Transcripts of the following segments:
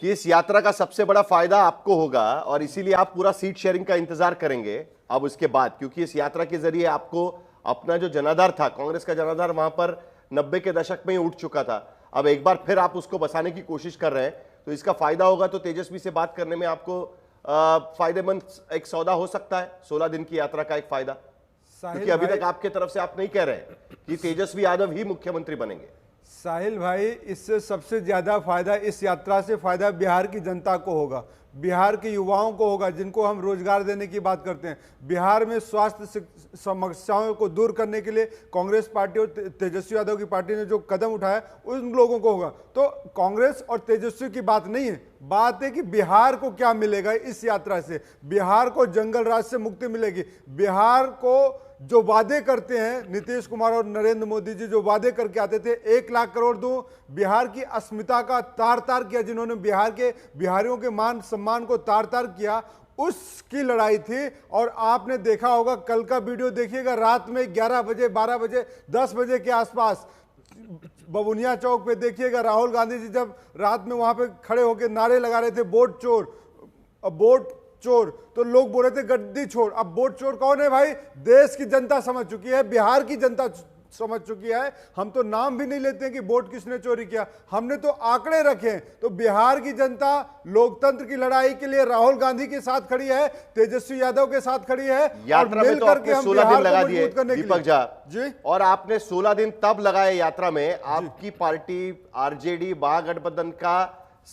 कि इस यात्रा का सबसे बड़ा फायदा आपको होगा और इसीलिए आप पूरा सीट शेयरिंग का इंतजार करेंगे अब उसके बाद, क्योंकि इस यात्रा के जरिए आपको अपना जो जनाधार था, कांग्रेस का जनाधार वहां पर 90 के दशक में ही उठ चुका था, अब एक बार फिर आप उसको बसाने की कोशिश कर रहे हैं, तो इसका फायदा होगा। तो तेजस्वी से बात करने में आपको फायदेमंद एक सौदा हो सकता है 16 दिन की यात्रा का एक फायदा, क्योंकि अभी तक आपके तरफ से आप नहीं कह रहे हैं कि तेजस्वी यादव ही मुख्यमंत्री बनेंगे। साहिल भाई, इससे सबसे ज्यादा फायदा, इस यात्रा से फायदा बिहार की जनता को होगा, बिहार के युवाओं को होगा, जिनको हम रोजगार देने की बात करते हैं। बिहार में स्वास्थ्य समस्याओं को दूर करने के लिए कांग्रेस पार्टी और तेजस्वी यादव की पार्टी ने जो कदम उठाया, उन लोगों को होगा। तो कांग्रेस और तेजस्वी की बात नहीं है, बात है कि बिहार को क्या मिलेगा इस यात्रा से। बिहार को जंगल राज से मुक्ति मिलेगी। बिहार को जो वादे करते हैं नीतीश कुमार और नरेंद्र मोदी जी, जो वादे करके आते थे 1 लाख करोड़ दूं, बिहार की अस्मिता का तार तार किया, जिन्होंने बिहार के बिहारियों के मान सम्मान को तार तार किया, उसकी लड़ाई थी। और आपने देखा होगा, कल का वीडियो देखिएगा, रात में 11 बजे 12 बजे 10 बजे के आसपास बबुनिया चौक पे देखिएगा, राहुल गांधी जी जब रात में वहां पे खड़े होकर नारे लगा रहे थे, वोट चोर, वोट चोर, तो लोग बोल रहे थे गद्दी छोड़। अब वोट चोर कौन है भाई? देश की जनता समझ चुकी है, बिहार की जनता समझ चुकी है। हम तो नाम भी नहीं लेते हैं कि वोट किसने चोरी किया, हमने तो आंकड़े रखे हैं। तो बिहार की जनता लोकतंत्र की लड़ाई के लिए राहुल गांधी के साथ खड़ी है, तेजस्वी यादव के साथ खड़ी है। यात्रा में तो आपने 16 दिन लगा दिए दीपक झा जी, और आपने 16 दिन तब लगाए यात्रा में। आपकी पार्टी आरजेडी महागठबंधन का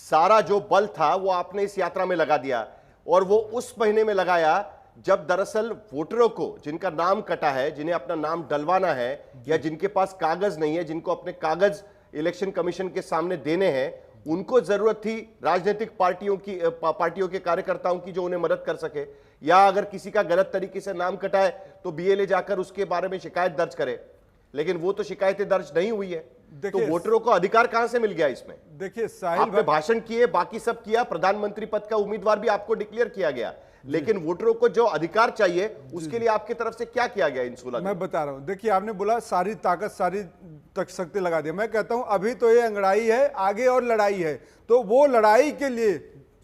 सारा जो बल था वो आपने इस यात्रा में लगा दिया, और वो उस महीने में लगाया जब दरअसल वोटरों को, जिनका नाम कटा है, जिन्हें अपना नाम डलवाना है, या जिनके पास कागज नहीं है, जिनको अपने कागज इलेक्शन कमीशन के सामने देने हैं, उनको जरूरत थी राजनीतिक पार्टियों के कार्यकर्ताओं की जो उन्हें मदद कर सके, या अगर किसी का गलत तरीके से नाम कटा है तो बीएलए जाकर उसके बारे में शिकायत दर्ज करे। लेकिन वो तो शिकायतें दर्ज नहीं हुई है, तो वोटरों को अधिकार कहां से मिल गया इसमें? देखिए साहिल, आपने भाषण किए, बाकी सब किया, प्रधानमंत्री पद का उम्मीदवार भी आपको डिक्लेयर किया गया, लेकिन वोटरों को जो अधिकार चाहिए उसके लिए आपकी तरफ से क्या किया गया इन 16? मैं बता रहा हूं। देखिए, आपने बोला सारी ताकत सारी तक शक्ति लगा दिया। मैं कहता हूं अभी तो ये अंगड़ाई है, आगे और लड़ाई है। तो वो लड़ाई के लिए,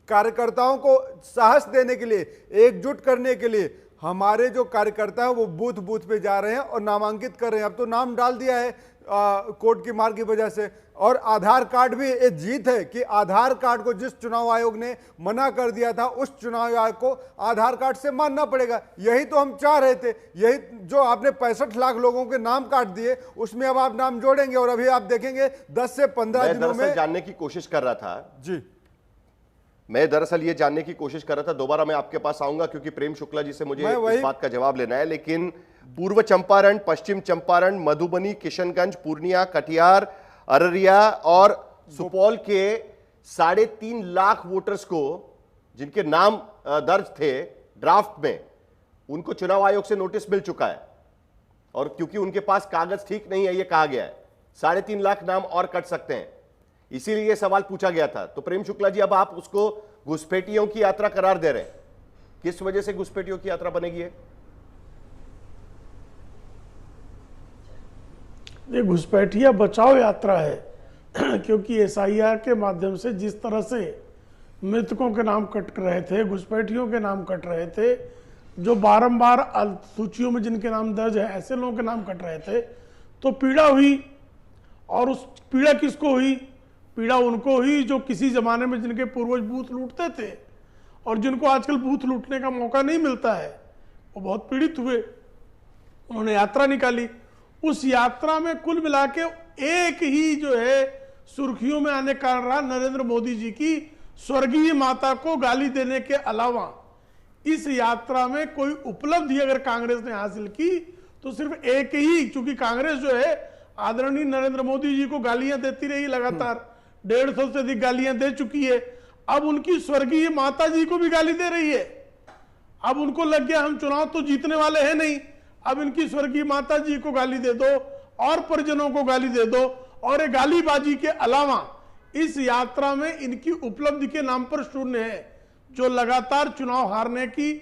कार्यकर्ताओं को साहस देने के लिए, एकजुट करने के लिए हमारे जो कार्यकर्ता हैं वो बूथ बूथ पे जा रहे हैं और नामांकित कर रहे हैं। अब तो नाम डाल दिया है कोर्ट की मार की वजह से। और आधार कार्ड भी एक जीत है कि आधार कार्ड को जिस चुनाव आयोग ने मना कर दिया था, उस चुनाव आयोग को आधार कार्ड से मानना पड़ेगा। यही तो हम चाह रहे थे। यही जो आपने 65 लाख लोगों के नाम काट दिए, उसमें अब आप नाम जोड़ेंगे और अभी आप देखेंगे 10 से 15 दिनों में। जानने की कोशिश कर रहा था जी, मैं दरअसल ये जानने की कोशिश कर रहा था, दोबारा मैं आपके पास आऊंगा क्योंकि प्रेम शुक्ला जी से मुझे इस बात का जवाब लेना है, लेकिन पूर्व चंपारण, पश्चिम चंपारण, मधुबनी, किशनगंज, पूर्णिया, कटिहार, अररिया और सुपौल के 3.5 लाख वोटर्स को, जिनके नाम दर्ज थे ड्राफ्ट में, उनको चुनाव आयोग से नोटिस मिल चुका है, और क्योंकि उनके पास कागज ठीक नहीं है, ये कहा गया है 3.5 लाख नाम और कट सकते हैं, इसीलिए यह सवाल पूछा गया था। तो प्रेम शुक्ला जी, अब आप उसको घुसपैठियों की यात्रा करार दे रहे हैं, किस वजह से घुसपैठियों की यात्रा बनेगी है? ये घुसपैठिया बचाओ यात्रा है क्योंकि एसआईआर के माध्यम से जिस तरह से मृतकों के नाम कट रहे थे, घुसपैठियों के नाम कट रहे थे, जो बारंबार सूचियों में जिनके नाम दर्ज है ऐसे लोगों के नाम कट रहे थे, तो पीड़ा हुई। और उस पीड़ा किसको हुई? पीड़ा उनको हुई जो किसी जमाने में जिनके पूर्वज बूथ लूटते थे और जिनको आजकल बूथ लूटने का मौका नहीं मिलता है, वो बहुत पीड़ित हुए। उन्होंने यात्रा निकाली। उस यात्रा में कुल मिला के एक ही जो है सुर्खियों में आने का रहा नरेंद्र मोदी जी की स्वर्गीय माता को गाली देने के अलावा इस यात्रा में कोई उपलब्धि अगर कांग्रेस ने हासिल की तो सिर्फ एक ही, चूंकि कांग्रेस जो है आदरणीय नरेंद्र मोदी जी को गालियां देती रही लगातार, 150 से अधिक गालियां दे चुकी है। अब उनकी स्वर्गीय माता जी को भी गाली दे रही है। अब उनको लग गया हम चुनाव तो जीतने वाले हैं नहीं, अब इनकी स्वर्गीय माता जी को गाली दे दो और परिजनों को गाली दे दो। और ये गालीबाजी के अलावा इस यात्रा में इनकी उपलब्धि के नाम पर शून्य है, जो लगातार चुनाव हारने की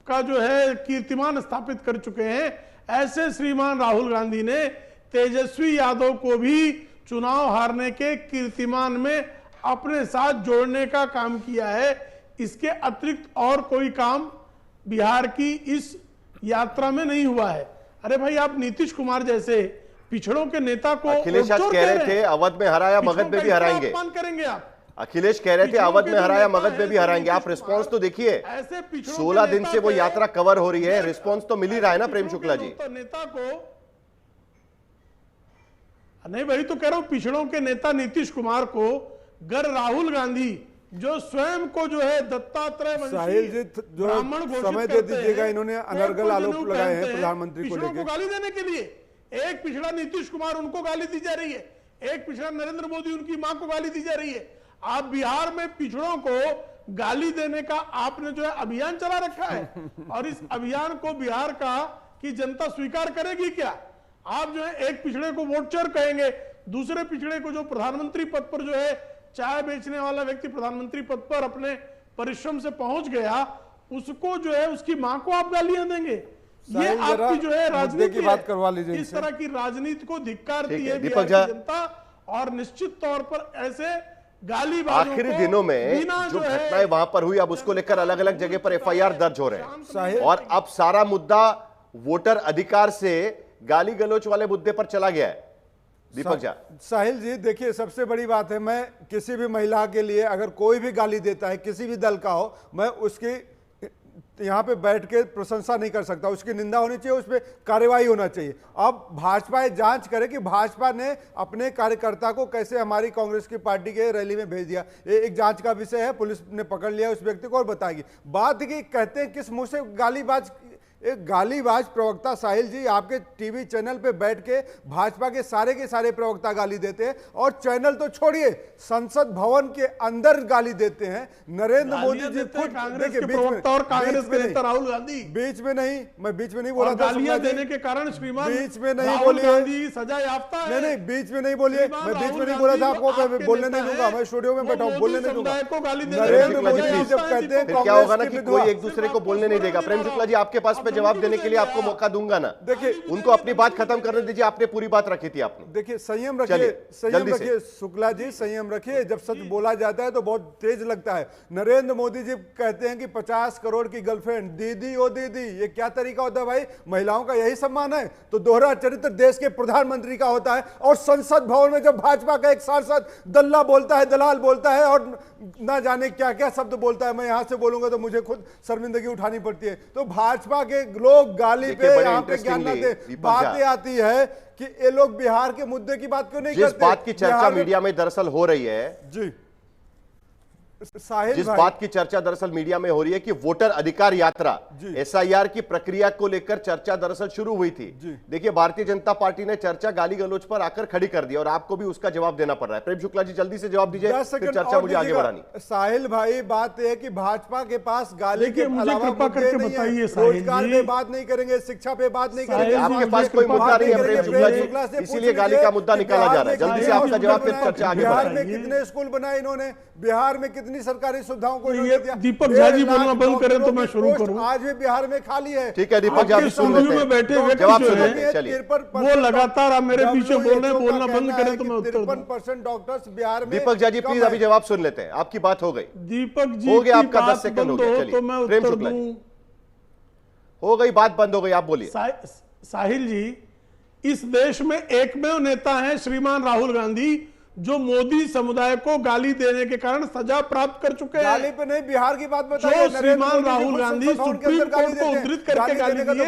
का जो है कीर्तिमान स्थापित कर चुके हैं। ऐसे श्रीमान राहुल गांधी ने तेजस्वी यादव को भी चुनाव हारने के कीर्तिमान में अपने साथ जोड़ने का काम किया है। इसके अतिरिक्त और कोई काम बिहार की इस यात्रा में नहीं हुआ है। अरे भाई, आप नीतीश कुमार जैसे पिछड़ों के नेता को अखिलेश आज कह रहे थे अवध में हराया मगध में भी हराएंगे। अपमान करेंगे आप। अखिलेश कह रहे थे अवध में हराया मगध में भी हराएंगे। आप रिस्पांस तो देखिए, 16 दिन से वो यात्रा कवर हो रही है, रिस्पांस तो मिल ही रहा है ना प्रेम शुक्ला जी। नेता को नहीं, वही तो कह रहा हूं, पिछड़ों के नेता नीतीश कुमार को गर राहुल गांधी जो स्वयं को जो है दत्तात्रेय साहिल जी जो समय दे दीजिएगा, इन्होंने अनर्गल आरोप लगाए हैं प्रधानमंत्री को लेकर गाली देने के लिए। एक पिछड़ा नीतीश कुमार, उनको गाली दी जा रही है। एक पिछड़ा नरेंद्र मोदी, उनकी मां को गाली दी जा रही है। आप बिहार में पिछड़ों को गाली देने का आपने जो है अभियान चला रखा है, और इस अभियान को बिहार की जनता स्वीकार करेगी क्या? आप जो है एक पिछड़े को वोट चोर कहेंगे, दूसरे पिछड़े को जो प्रधानमंत्री पद पर जो है चाय बेचने वाला व्यक्ति प्रधानमंत्री पद पर अपने परिश्रम से पहुंच गया, उसको जो है उसकी मां को आप गालियां देंगे। ये आपकी जो है राजनीति की बात करवा लीजिए। इस तरह की राजनीति को धिक्कारती है बिहार की जनता, और निश्चित तौर पर ऐसे गालीबाजों आखिरी दिनों में जो घटनाएं वहां पर हुई, अब उसको लेकर अलग अलग जगह पर एफआईआर दर्ज हो रहे हैं, और अब सारा मुद्दा वोटर अधिकार से गाली गलौच वाले मुद्दे पर चला गया है। दीपक झा। साहिल जी देखिए, सबसे बड़ी बात है, मैं किसी भी महिला के लिए अगर कोई भी गाली देता है, किसी भी दल का हो, मैं उसकी यहाँ पे बैठ के प्रशंसा नहीं कर सकता। उसकी निंदा होनी चाहिए, उस पर कार्रवाई होना चाहिए। अब भाजपा जांच करे कि भाजपा ने अपने कार्यकर्ता को कैसे हमारी कांग्रेस की पार्टी के रैली में भेज दिया। एक जांच का विषय है, पुलिस ने पकड़ लिया उस व्यक्ति को और बताएगी। बात की कहते हैं किस मुंह से गालीबाज, एक गालीबाज प्रवक्ता साहिल जी आपके टीवी चैनल पे बैठ के भाजपा के सारे प्रवक्ता गाली देते हैं, और चैनल तो छोड़िए संसद भवन के अंदर गाली देते हैं। नरेंद्र मोदी जी खुद देखिए, प्रवक्ता और कांग्रेस के नेता राहुल गांधी बीच में नहीं, मैं बीच में नहीं बोला था, गालियां देने के कारण श्रीमान बीच में नहीं बोलिए, सजा याफ्ता है। नहीं बीच में नहीं बोलिए, मैं बीच में नहीं बोला था आपको, मैं बोलने नहीं दूंगा, मैं स्टूडियो में बैठा हूं, बोलने नहीं दूंगा। नरेंद्र मोदी जब कहते हैं क्या होगा ना कि कोई एक दूसरे को बोलने नहीं देगा। प्रेम शुक्ला जी, आपके पास जवाब देने के लिए आपको मौका दूंगा ना। देखिए, उनको अपनी बात खत्म करने दीजिए, आपने पूरी बात रखी थी आपने। देखिए, संयम रखिए, संयम रखिए शुक्ला जी, संयम रखिए। जब सच बोला जाता है तो बहुत तेज लगता है। नरेंद्र मोदी जी कहते हैं कि 50 करोड़ की गर्लफ्रेंड, दीदी ओ दीदी, ये क्या तरीका होता है भाई? महिलाओं का यही सम्मान है? तो दोहरा चरित्र देश के प्रधानमंत्री का होता है। और संसद भवन में जब भाजपा का एक सांसद दल्ला बोलता है, दलाल बोलता है, और ना जाने क्या क्या शब्द बोलता है, मैं यहां से बोलूंगा तो मुझे खुद शर्मिंदगी उठानी पड़ती है। तो भाजपा के लोग गाली पे यहाँ पे ज्ञान ना दे, बातें आती है कि ये लोग बिहार के मुद्दे की बात क्यों नहीं करते। जिस बात की चर्चा मीडिया में दरअसल हो रही है जी, जिस बात की चर्चा दरअसल मीडिया में हो रही है कि वोटर अधिकार यात्रा एसआईआर की प्रक्रिया को लेकर चर्चा दरअसल शुरू हुई थी। देखिए, भारतीय जनता पार्टी ने चर्चा गाली गलौच पर आकर खड़ी कर दी, और आपको भी उसका जवाब देना पड़ रहा है। प्रेम शुक्ला जी जल्दी से जवाब दीजिए, फिर चर्चा मुझे आगे बढ़ानी। साहिल भाई, बात यह है कि भाजपा के पास गाली के अलावा मुद्दे नहीं है। रोजगार पे बात नहीं करेंगे, शिक्षा पे बात नहीं करेंगे, आपके पास कोई मुद्दा नहीं है प्रेम शुक्ला जी, इसीलिए गाली का मुद्दा निकाला जा रहा है। जल्दी से आपका जवाब, फिर चर्चा आगे बिहार बढ़ानी। में कितने स्कूल बनाए इन्होंने, बिहार में कितनी सरकारी सुविधाओं को दीपक झा जी बोलना बंद करें तो मैं शुरू करूं। आज भी बिहार में खाली है। ठीक है दीपक झा, सुन लेते हैं, बैठे जवाब सुन लेते हैं। चलिए, वो लगातार आप मेरे पीछे बोलना बंद करें तो मैं उत्तर दूं। 53% डॉक्टर्स बिहार में। दीपक झा जी प्लीज अभी जवाब सुन लेते हैं, आपकी बात हो गई। दीपक जी हो गया आपका 10 सेकंड हो गया, तो मैं प्रेम उत्तर शुक्ला जी दूं। हो गई बात, बंद हो गई, आप बोलिए। साहिल जी, इस देश में एकमेव नेता है श्रीमान राहुल गांधी जो मोदी समुदाय को गाली देने के कारण सजा प्राप्त कर चुके हैं। गाली पे नहीं, बिहार की बात बताइए। जो श्रीमान राहुल गांधी सुप्रीम कोर्ट को उद्धृत करके गाली दी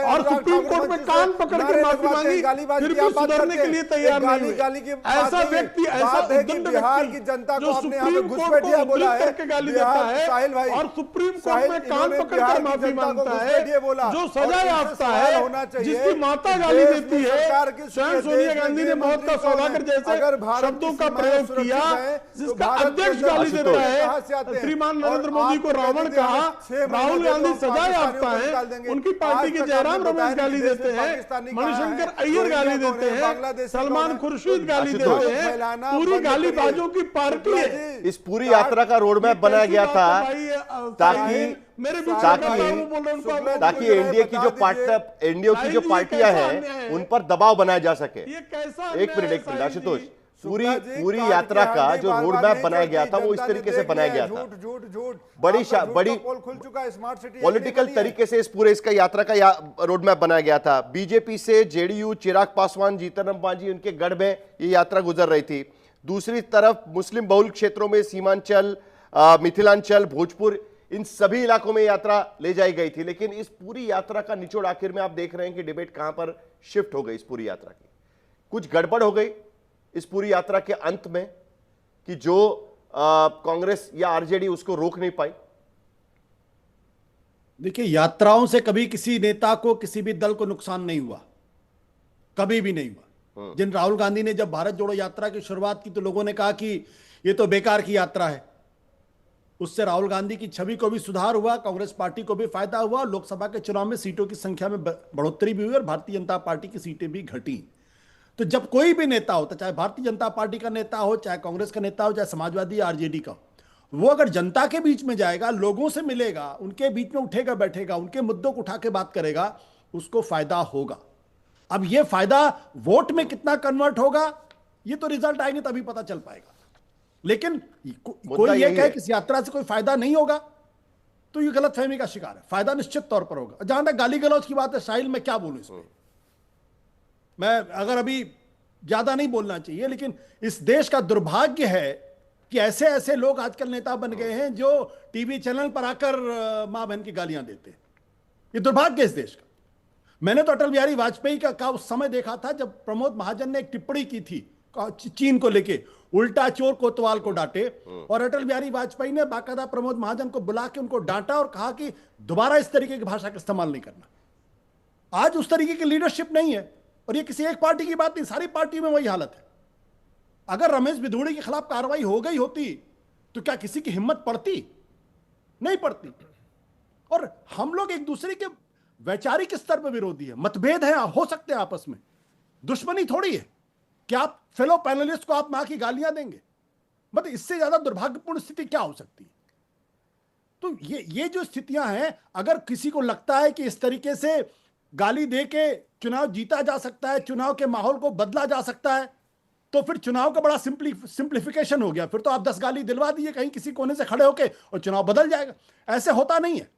और सुप्रीम कोर्ट में कान पकड़ के माफी मांगी, फिर भी सुधरने के लिए तैयार नहीं हुए। ऐसा व्यक्ति, ऐसा उद्दंड व्यक्ति जो सुप्रीम कोर्ट को उद्धृत करके गाली देता है और सुप्रीम कोर्ट में कान पकड़ कर माफी मांगता है, जो सजा याफ्ता है, जिसकी माता गाली देती है। स्वयं सोनिया गांधी ने मौत का सौदागर जैसे शब्दों का प्रयोग किया, जिसका अध्यक्ष गाली देता है। श्रीमान नरेंद्र मोदी को रावण कहा, राहुल गांधी सजा याफ्ता है, उनकी पार्टी के जयराम रमेश गाली देते हैं, मणिशंकर अय्यर गाली देते हैं, सलमान खुर्शीद गाली देते हैं, पूरी गालीबाजों की पार्टी है। इस पूरी यात्रा का रोड मैप बनाया गया था ताकि एनडीए की जो पार्टियां हैं उन पर दबाव बनाया जा सके। एक मिनट आशुतोष पूरी यात्रा का जो रोड मैप बनाया गया था वो इस तरीके से बनाया गया था। झूठ झूठ बड़ी पोल खुल चुका है, स्मार्ट सिटी पॉलिटिकल तरीके से इस पूरे इसका यात्रा का रोड मैप बनाया गया था। बीजेपी से जेडीयू, चिराग पासवान, जीतन राम मांझी, उनके गढ़ में ये यात्रा गुजर रही थी। दूसरी तरफ मुस्लिम बहुल क्षेत्रों में सीमांचल, मिथिलांचल, भोजपुर, इन सभी इलाकों में यात्रा ले जाई गई थी। लेकिन इस पूरी यात्रा का निचोड़ आखिर में आप देख रहे हैं कि डिबेट कहां पर शिफ्ट हो गई इस पूरी यात्रा की। कुछ गड़बड़ हो गई इस पूरी यात्रा के अंत में कि जो कांग्रेस या आरजेडी उसको रोक नहीं पाई। देखिए, यात्राओं से कभी किसी नेता को, किसी भी दल को नुकसान नहीं हुआ, कभी भी नहीं हुआ। जिन राहुल गांधी ने जब भारत जोड़ो यात्रा की शुरुआत की तो लोगों ने कहा कि ये तो बेकार की यात्रा है। उससे राहुल गांधी की छवि को भी सुधार हुआ, कांग्रेस पार्टी को भी फायदा हुआ, लोकसभा के चुनाव में सीटों की संख्या में बढ़ोतरी भी हुई और भारतीय जनता पार्टी की सीटें भी घटी। तो जब कोई भी नेता होता, चाहे भारतीय जनता पार्टी का नेता हो, चाहे कांग्रेस का नेता हो, चाहे समाजवादी या आरजेडी का, वो अगर जनता के बीच में जाएगा, लोगों से मिलेगा, उनके बीच में उठेगा बैठेगा, उनके मुद्दों को उठा के बात करेगा, उसको फायदा होगा। अब ये फायदा वोट में कितना कन्वर्ट होगा, ये तो रिजल्ट आएंगे तभी पता चल पाएगा। लेकिन कोई ये कहे कि इस यात्रा से कोई फायदा नहीं होगा तो ये गलतफहमी का शिकार है। फायदा निश्चित तौर पर होगा। जहां तक गाली गलौज की बात है, साहिल, मैं क्या बोलूं इसमें, मैं अगर अभी ज्यादा नहीं बोलना चाहिए, लेकिन इस देश का दुर्भाग्य है कि ऐसे ऐसे लोग आजकल नेता बन गए हैं जो टीवी चैनल पर आकर मां बहन की गालियां देते हैं। ये दुर्भाग्य है इस देश का। मैंने तो अटल बिहारी वाजपेयी का उस समय देखा था जब प्रमोद महाजन ने एक टिप्पणी की थी चीन को लेके, उल्टा चोर कोतवाल को डांटे, और अटल बिहारी वाजपेयी ने बाकायदा प्रमोद महाजन को बुला के उनको डांटा और कहा कि दोबारा इस तरीके की भाषा का इस्तेमाल नहीं करना। आज उस तरीके की लीडरशिप नहीं है, और ये किसी एक पार्टी की बात नहीं, सारी पार्टी में वही हालत है। अगर रमेश बिधूड़ी के खिलाफ कार्रवाई हो गई होती तो क्या किसी की हिम्मत पड़ती? नहीं पड़ती। और हम लोग एक दूसरे के वैचारिक स्तर पर विरोधी है, मतभेद है, हो सकते हैं आपस में, दुश्मनी थोड़ी है कि आप फेलो पैनलिस्ट को आप मां की गालियां देंगे। मतलब इससे ज्यादा दुर्भाग्यपूर्ण स्थिति क्या हो सकती है? तो ये जो स्थितियां हैं, अगर किसी को लगता है कि इस तरीके से गाली दे के चुनाव जीता जा सकता है, चुनाव के माहौल को बदला जा सकता है, तो फिर चुनाव का बड़ा सिंप्लीफिकेशन हो गया। फिर तो आप 10 गाली दिलवा दीजिए कहीं किसी कोने से खड़े होके और चुनाव बदल जाएगा। ऐसे होता नहीं है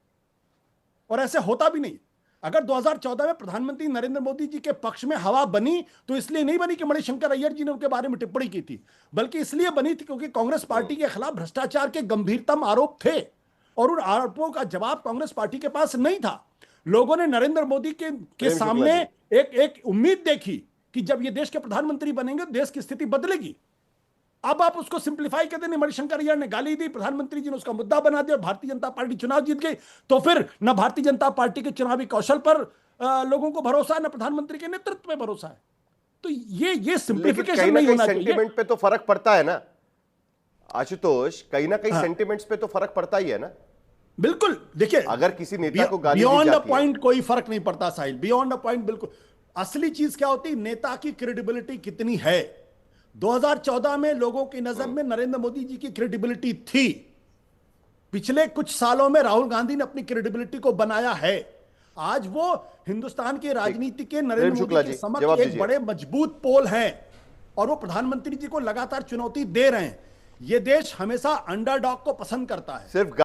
और ऐसे होता भी नहीं। अगर 2014 में प्रधानमंत्री नरेंद्र मोदी जी के पक्ष में हवा बनी तो इसलिए नहीं बनी कि मणिशंकर अय्यर जी ने उनके बारे में टिप्पणी की थी, बल्कि इसलिए बनी थी क्योंकि कांग्रेस पार्टी के खिलाफ भ्रष्टाचार के गंभीरतम आरोप थे और उन आरोपों का जवाब कांग्रेस पार्टी के पास नहीं था। लोगों ने नरेंद्र मोदी के सामने एक उम्मीद देखी कि जब ये देश के प्रधानमंत्री बनेंगे तो देश की स्थिति बदलेगी। अब आप उसको सिंप्लीफाई कर देने, मणिशंकर अय्यर ने गाली दी, प्रधानमंत्री जी ने उसका मुद्दा बना दिया, भारतीय जनता पार्टी चुनाव जीत गई, तो फिर न भारतीय जनता पार्टी के चुनावी कौशल पर लोगों को भरोसा है, न प्रधानमंत्री के नेतृत्व पे भरोसा है। तो ये सिंप्लीफिकेशन नहीं होना चाहिए। सेंटिमेंट पे तो फर्क पड़ता है ना आशुतोष, कहीं ना कहीं सेंटिमेंट्स पे तो फर्क पड़ता ही है ना। बिल्कुल, देखिए, अगर किसी नेता को गाली दी बियॉन्ड द जाती है, पॉइंट कोई फर्क नहीं पड़ता साहिल, बियॉन्ड द पॉइंट। बिल्कुल, असली चीज क्या होती है, नेता की क्रेडिबिलिटी कितनी है। 2014 में लोगों की नजर में नरेंद्र मोदी जी की क्रेडिबिलिटी थी। पिछले कुछ सालों में राहुल गांधी ने अपनी क्रेडिबिलिटी को बनाया है। आज वो हिंदुस्तान की राजनीति के नरेंद्र मोदी के समक्ष एक बड़े मजबूत पोल हैं और वो प्रधानमंत्री जी को लगातार चुनौती दे रहे हैं। ये देश हमेशा अंडरडॉग को पसंद करता है। सिर्फ